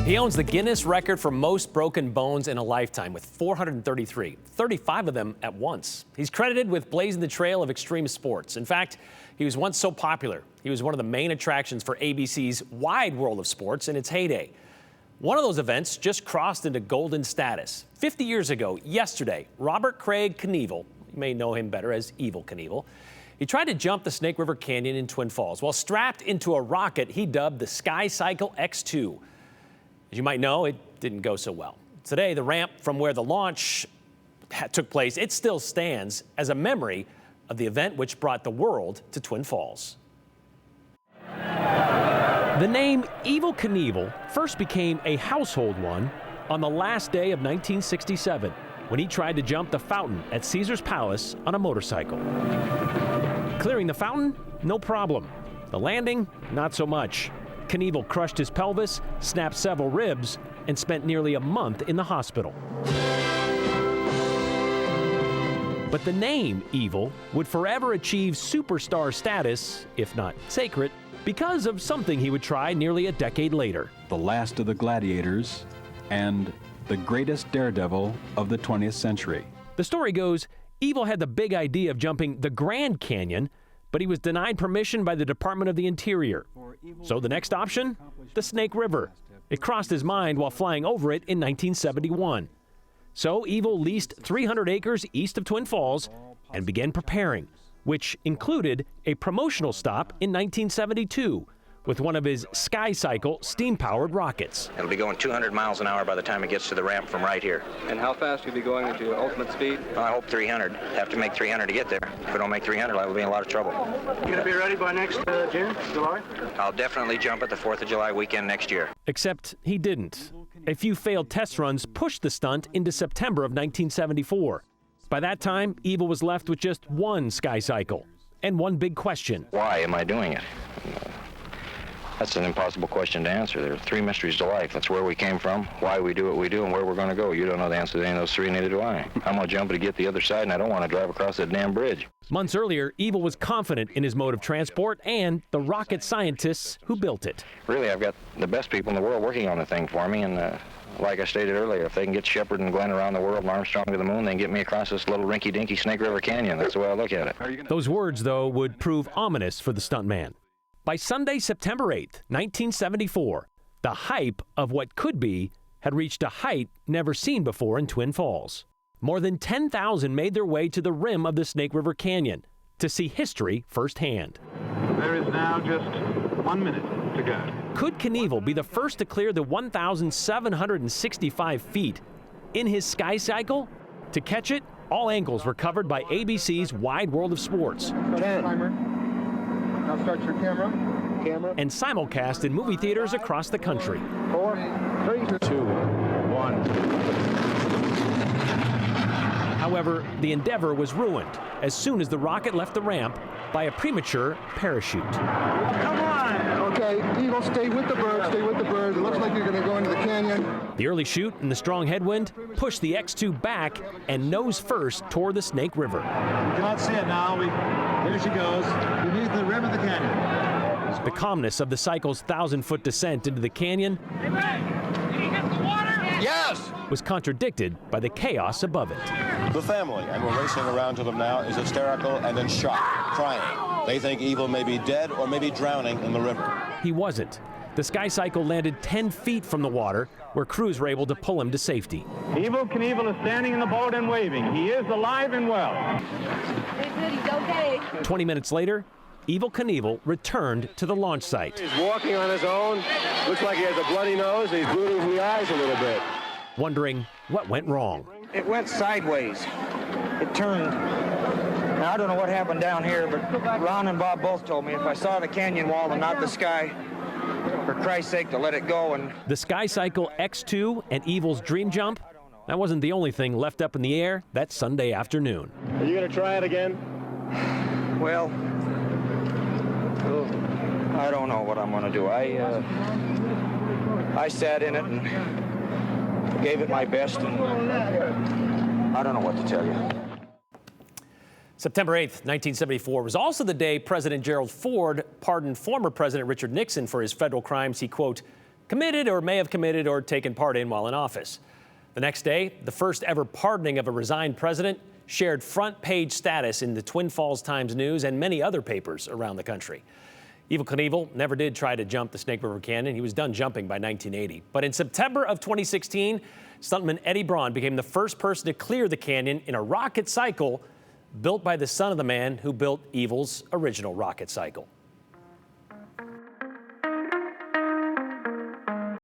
He owns the Guinness record for most broken bones in a lifetime with 433, 35 of them at once. He's credited with blazing the trail of extreme sports. In fact, he was once so popular, he was one of the main attractions for ABC's Wide World of Sports in its heyday. One of those events just crossed into golden status. 50 years ago, yesterday, Robert Craig Knievel, you may know him better as Evel Knievel, he tried to jump the Snake River Canyon in Twin Falls. While strapped into a rocket he dubbed the Sky Cycle X2. As you might know, it didn't go so well. Today, the ramp from where the launch took place, it still stands as a memory of the event which brought the world to Twin Falls. The name Evel Knievel first became a household one on the last day of 1967 when he tried to jump the fountain at Caesar's Palace on a motorcycle. Clearing the fountain, no problem. The landing, not so much. Knievel crushed his pelvis, snapped several ribs, and spent nearly a month in the hospital. But the name Evel would forever achieve superstar status, if not sacred, because of something he would try nearly a decade later. The last of the gladiators and the greatest daredevil of the 20th century. The story goes, Evel had the big idea of jumping the Grand Canyon, but he was denied permission by the Department of the Interior. So the next option? The Snake River. It crossed his mind while flying over it in 1971. So Evel leased 300 acres east of Twin Falls and began preparing, which included a promotional stop in 1972 with one of his Sky Cycle steam-powered rockets. It'll be going 200 miles an hour by the time it gets to the ramp from right here. And how fast will you be going at your ultimate speed? Well, I hope 300. Have to make 300 to get there. If I don't make 300, I will be in a lot of trouble. You gonna be ready by next June, July? I'll definitely jump at the 4th of July weekend next year. Except he didn't. A few failed test runs pushed the stunt into September of 1974. By that time, Evel was left with just one Sky Cycle and one big question. Why am I doing it? That's an impossible question to answer. There are three mysteries to life. That's where we came from, why we do what we do, and where we're going to go. You don't know the answer to any of those three, neither do I. I'm going to jump to get the other side, and I don't want to drive across that damn bridge. Months earlier, Evel was confident in his mode of transport and the rocket scientists who built it. Really, I've got the best people in the world working on the thing for me, and like I stated earlier, if they can get Shepard and Glenn around the world and Armstrong to the moon, they can get me across this little rinky-dinky Snake River Canyon. That's the way I look at it. Those words, though, would prove ominous for the stuntman. By Sunday, September 8th, 1974, the hype of what could be had reached a height never seen before in Twin Falls. More than 10,000 made their way to the rim of the Snake River Canyon to see history firsthand. There is now just 1 minute to go. Could Knievel be the first to clear the 1,765 feet in his Sky Cycle? To catch it, all angles were covered by ABC's Wide World of Sports. 10. Now start your camera. And simulcast in movie theaters across the country. 4, 3, 2, 1. However, the endeavor was ruined as soon as the rocket left the ramp by a premature parachute. Come on! Okay, Evel, stay with the bird, stay with the bird. It looks like you're going to go into the canyon. The early chute and the strong headwind pushed the X2 back and nose first toward the Snake River. You cannot see it now. Here she goes, beneath the rim of the canyon. The calmness of the cycle's 1,000-foot descent into the canyon was contradicted by the chaos above it. The family, and we're racing around to them now, is hysterical and in shock, crying. They think Evel may be dead or maybe drowning in the river. He wasn't. The Sky Cycle landed 10 feet from the water, where crews were able to pull him to safety. Evel Knievel is standing in the boat and waving. He is alive and well. He's okay. 20 minutes later, Evel Knievel returned to the launch site. He's walking on his own. Looks like he has a bloody nose. He's bleeding from the eyes a little bit. Wondering what went wrong. It went sideways. It turned. Now, I don't know what happened down here, but Ron and Bob both told me if I saw the canyon wall and not the sky, for Christ's sake, to let it go. And the Sky Cycle X2 and Evel's dream jump, that wasn't the only thing left up in the air that Sunday afternoon. Are you going to try it again? Well, I don't know what I'm going to do. I sat in it and gave it my best, and I don't know what to tell you. September 8th, 1974 was also the day President Gerald Ford pardoned former President Richard Nixon for his federal crimes he, quote, committed or may have committed or taken part in while in office. The next day, the first ever pardoning of a resigned president shared front page status in the Twin Falls Times-News and many other papers around the country. Evel Knievel never did try to jump the Snake River Canyon. He was done jumping by 1980. But in September of 2016, stuntman Eddie Braun became the first person to clear the canyon in a rocket cycle built by the son of the man who built Evel's original rocket cycle.